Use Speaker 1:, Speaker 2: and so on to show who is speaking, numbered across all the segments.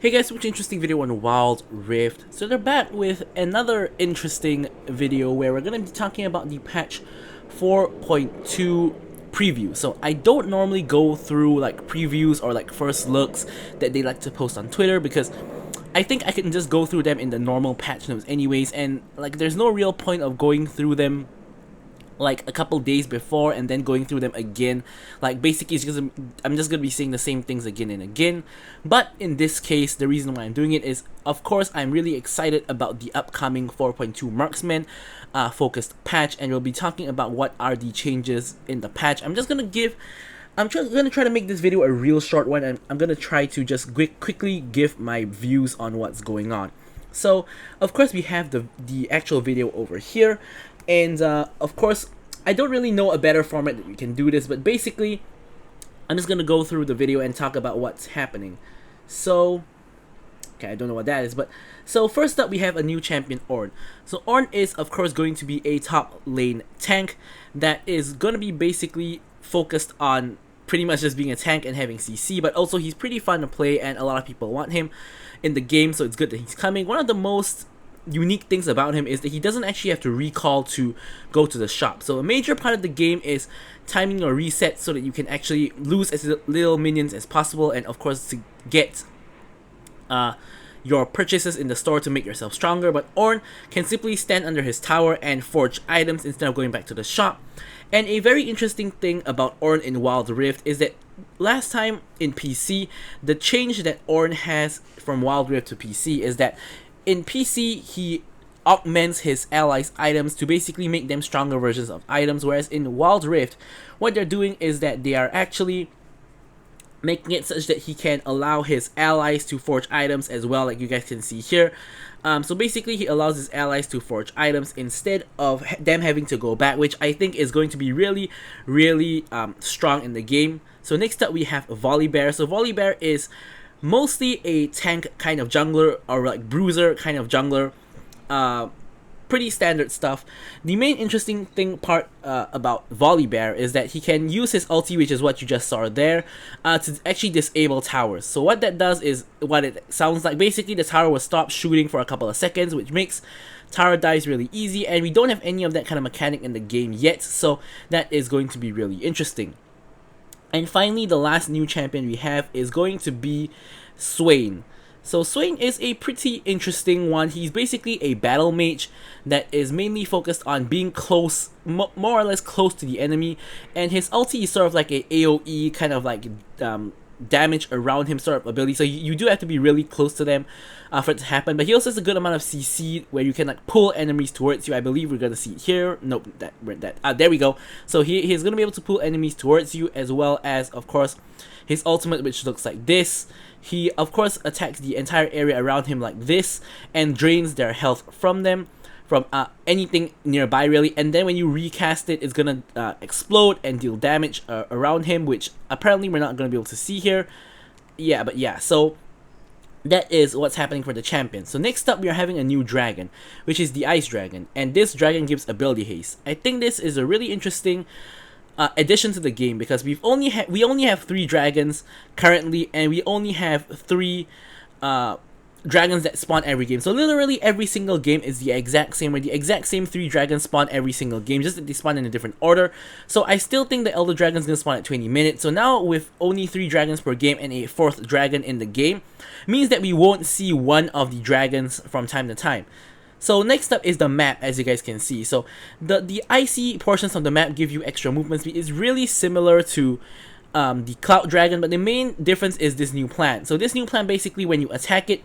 Speaker 1: Hey guys, which interesting video on Wild Rift. So they're back with another interesting video where we're going to be talking about the patch 4.2 preview. So I don't normally go through like previews or like first looks that they like to post on Twitter because I think I can just go through them in the normal patch notes anyways, and like there's no real point of going through them like a couple days before and then going through them again. Like basically it's just, I'm just gonna be saying the same things again and again. But in this case, the reason why I'm doing it is, of course, I'm really excited about the upcoming 4.2 marksman focused patch, and we'll be talking about what are the changes in the patch. I'm gonna try to make this video a real short one, and I'm gonna try to just quickly give my views on what's going on. So of course we have the actual video over here, and of course I don't really know a better format that you can do this, but basically I'm just gonna go through the video and talk about what's happening. So okay, I don't know what that is, but so first up we have a new champion, Ornn. So Ornn is of course going to be a top lane tank that is gonna be basically focused on pretty much just being a tank and having CC, but also he's pretty fun to play and a lot of people want him in the game, so it's good that he's coming. One of the most unique things about him is that he doesn't actually have to recall to go to the shop. So a major part of the game is timing your reset so that you can actually lose as little minions as possible, and of course to get your purchases in the store to make yourself stronger. But Ornn can simply stand under his tower and forge items instead of going back to the shop. And a very interesting thing about Ornn in Wild Rift is that last time in PC, the change that Ornn has from Wild Rift to PC is that in PC, he augments his allies' items to basically make them stronger versions of items, whereas in Wild Rift, what they're doing is that they are actually making it such that he can allow his allies to forge items as well, like you guys can see here. So basically he allows his allies to forge items instead of them having to go back, which I think is going to be really strong in the game. So next up we have Volibear. So Volibear is mostly a tank kind of jungler, or like bruiser kind of jungler. Pretty standard stuff. The main interesting part about Volibear is that he can use his ulti, which is what you just saw there, to actually disable towers. So what that does is what it sounds like. Basically the tower will stop shooting for a couple of seconds, which makes tower dives really easy, and we don't have any of that kind of mechanic in the game yet, so that is going to be really interesting. And finally, the last new champion we have is going to be Swain. So Swain is a pretty interesting one. He's basically a battle mage that is mainly focused on being close, more or less close to the enemy, and his ulti is sort of like a AoE kind of like damage around him sort of ability, so you do have to be really close to them for it to happen. But he also has a good amount of CC where you can like pull enemies towards you. I believe we're gonna see it here. Nope, there we go. So he's gonna be able to pull enemies towards you, as well as of course his ultimate, which looks like this. He of course attacks the entire area around him like this and drains their health from them, from anything nearby really, and then when you recast it, it's gonna explode and deal damage around him, which apparently we're not gonna be able to see here. Yeah, so that is what's happening for the champion. So next up we are having a new dragon, which is the Ice Dragon, and this dragon gives ability haste. I think this is a really interesting addition to the game because we only have 3 dragons currently, and we only have 3 dragons that spawn every game. So literally every single game is the exact same, where the exact same 3 dragons spawn every single game, just that they spawn in a different order. So I still think the Elder Dragon's gonna spawn at 20 minutes. So now with only 3 dragons per game and a 4th dragon in the game, means that we won't see one of the dragons from time to time. So next up is the map, as you guys can see. So the icy portions of the map give you extra movement speed. It's really similar to the Cloud Dragon, but the main difference is this new plant. So this new plant, basically when you attack it,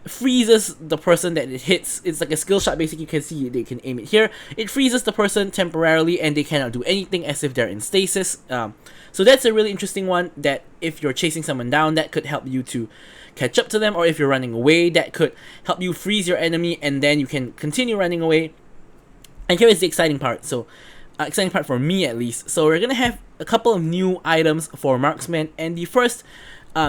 Speaker 1: freezes the person that it hits. It's like a skill shot. Basically, you can see they can aim it here. It freezes the person temporarily and they cannot do anything, as if they're in stasis. So that's a really interesting one, that if you're chasing someone down, that could help you to catch up to them, or if you're running away, that could help you freeze your enemy and then you can continue running away. And here is the exciting part. So exciting part for me at least. So we're gonna have a couple of new items for marksman, and the first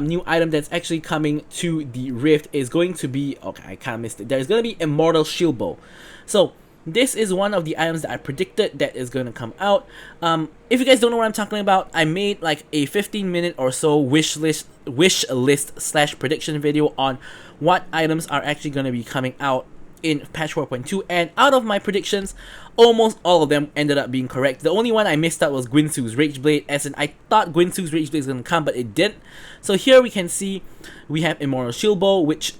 Speaker 1: new item that's actually coming to the Rift is going to be, okay, I kind of missed it. There's going to be Immortal Shield Bow. So this is one of the items that I predicted that is going to come out. If you guys don't know what I'm talking about, I made like a 15-minute or so wish list / prediction video on what items are actually going to be coming out in patch 4.2, and out of my predictions, almost all of them ended up being correct. The only one I missed out was Guinsu's Rageblade, as in I thought Guinsu's Rageblade was going to come, but it didn't. So here we can see we have Immortal Shield Bow, which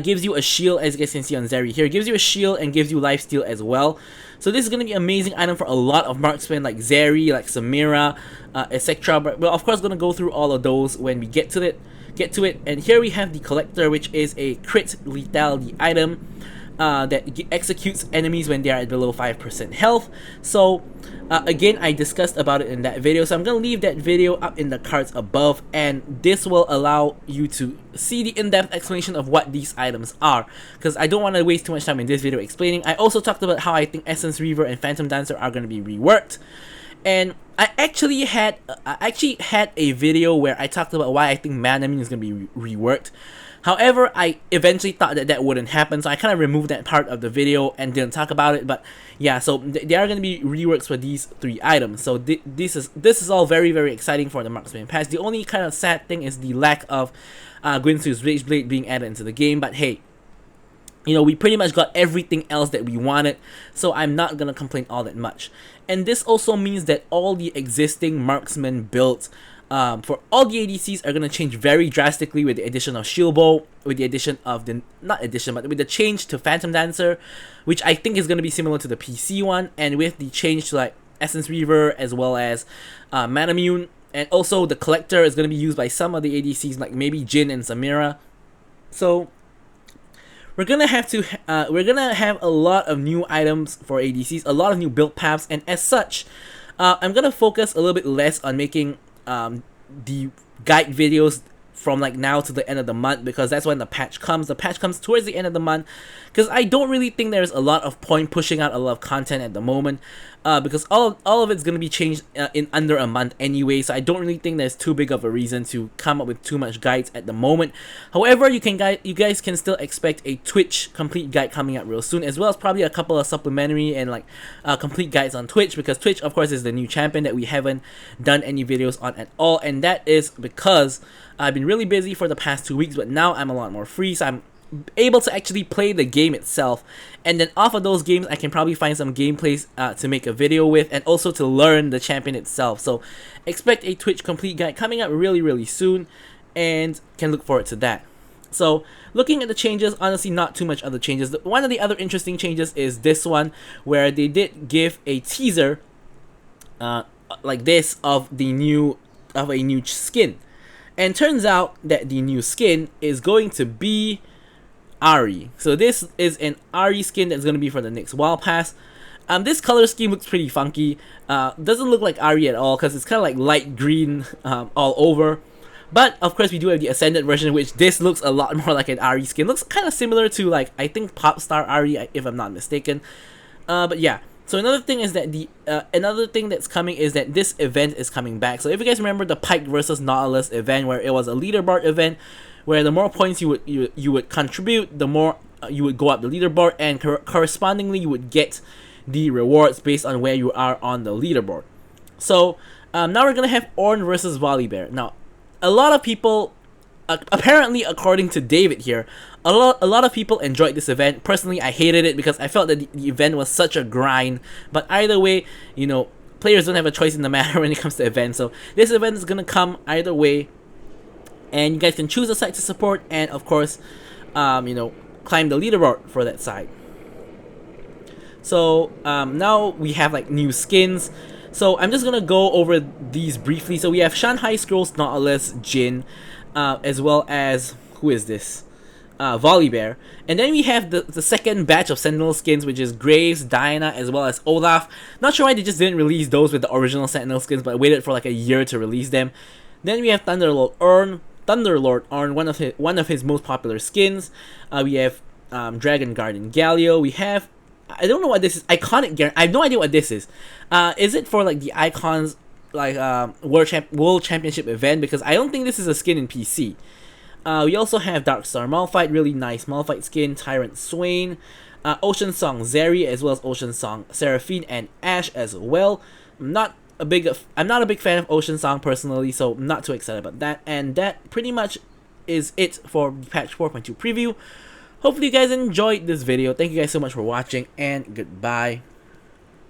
Speaker 1: gives you a shield, as you guys can see on Zeri here. It gives you a shield and gives you lifesteal as well. So this is going to be an amazing item for a lot of marksmen like Zeri, like Samira, etc. But we're of course going to go through all of those when we get to it. And here we have the Collector, which is a crit lethality item that executes enemies when they are at below 5% health. So again, I discussed about it in that video, so I'm going to leave that video up in the cards above, and this will allow you to see the in-depth explanation of what these items are, because I don't want to waste too much time in this video explaining. I also talked about how I think Essence Reaver and Phantom Dancer are going to be reworked, and I actually had a video where I talked about why I think Manamune is going to be reworked. However, I eventually thought that that wouldn't happen, so I kind of removed that part of the video and didn't talk about it. But yeah, so there are going to be reworks for these 3 items. So this is all very, very exciting for the Marksman Pass. The only kind of sad thing is the lack of Guinsu's Rageblade being added into the game. But hey, you know, we pretty much got everything else that we wanted, so I'm not gonna complain all that much. And this also means that all the existing marksman builds for all the ADCs are gonna change very drastically with the addition of Shield Bow, with the addition of the with the change to Phantom Dancer, which I think is gonna be similar to the PC one, and with the change to like Essence Reaver as well as Manamune, and also the Collector is gonna be used by some of the ADCs like maybe Jhin and Samira. So we're gonna have a lot of new items for ADCs, a lot of new build paths, and as such, I'm gonna focus a little bit less on making the guide videos from like now to the end of the month, because that's when the patch comes. The patch comes towards the end of the month, because I don't really think there's a lot of point pushing out a lot of content at the moment, because all of it's gonna be changed in under a month anyway. So I don't really think there's too big of a reason to come up with too much guides at the moment. However, you guys can still expect a Twitch complete guide coming out real soon, as well as probably a couple of supplementary and like complete guides on Twitch, because Twitch of course is the new champion that we haven't done any videos on at all, and that is because I've been really busy for the past 2 weeks, but now I'm a lot more free, so I'm able to actually play the game itself, and then off of those games I can probably find some gameplays to make a video with, and also to learn the champion itself. So expect a Twitch complete guide coming up really soon, and can look forward to that. So looking at the changes, honestly not too much other changes. One of the other interesting changes is this one, where they did give a teaser like this of a new skin. And turns out that the new skin is going to be Ahri. So this is an Ahri skin that's going to be for the next Wild Pass. This color scheme looks pretty funky. Doesn't look like Ahri at all, because it's kind of like light green all over. But of course we do have the Ascended version, which this looks a lot more like an Ahri skin. Looks kind of similar to like, I think, Popstar Ahri, if I'm not mistaken. But yeah. So another thing is that another thing that's coming is that this event is coming back. So if you guys remember the Pike versus Nautilus event, where it was a leaderboard event, where the more points you would contribute, the more you would go up the leaderboard, and correspondingly you would get the rewards based on where you are on the leaderboard. So now we're gonna have Ornn versus Volibear. Now, a lot of people, apparently according to David here, a lot of people enjoyed this event. Personally, I hated it because I felt that the event was such a grind. But either way, you know, players don't have a choice in the matter when it comes to events. So this event is gonna come either way, and you guys can choose a side to support, and of course, you know, climb the leaderboard for that side. So now we have like new skins. So I'm just gonna go over these briefly. So we have Shanghai Scrolls Nautilus, Jhin, as well as, who is this? Volibear. And then we have the second batch of Sentinel skins, which is Graves, Diana, as well as Olaf. Not sure why they just didn't release those with the original Sentinel skins, but waited for like a year to release them. Then we have Thunderlord Ornn, one of his most popular skins. We have Dragon Garden Galio. We have, I don't know what this is, Iconic Garen. I have no idea what this is. Is it for like the Icons like World Championship event? Because I don't think this is a skin in PC. We also have Darkstar Malphite, really nice Malphite skin. Tyrant Swain, Ocean Song Zeri, as well as Ocean Song Seraphine and Ash as well. I'm not a big fan of Ocean Song personally, so I'm not too excited about that. And that pretty much is it for patch 4.2 preview. Hopefully you guys enjoyed this video. Thank you guys so much for watching, and goodbye.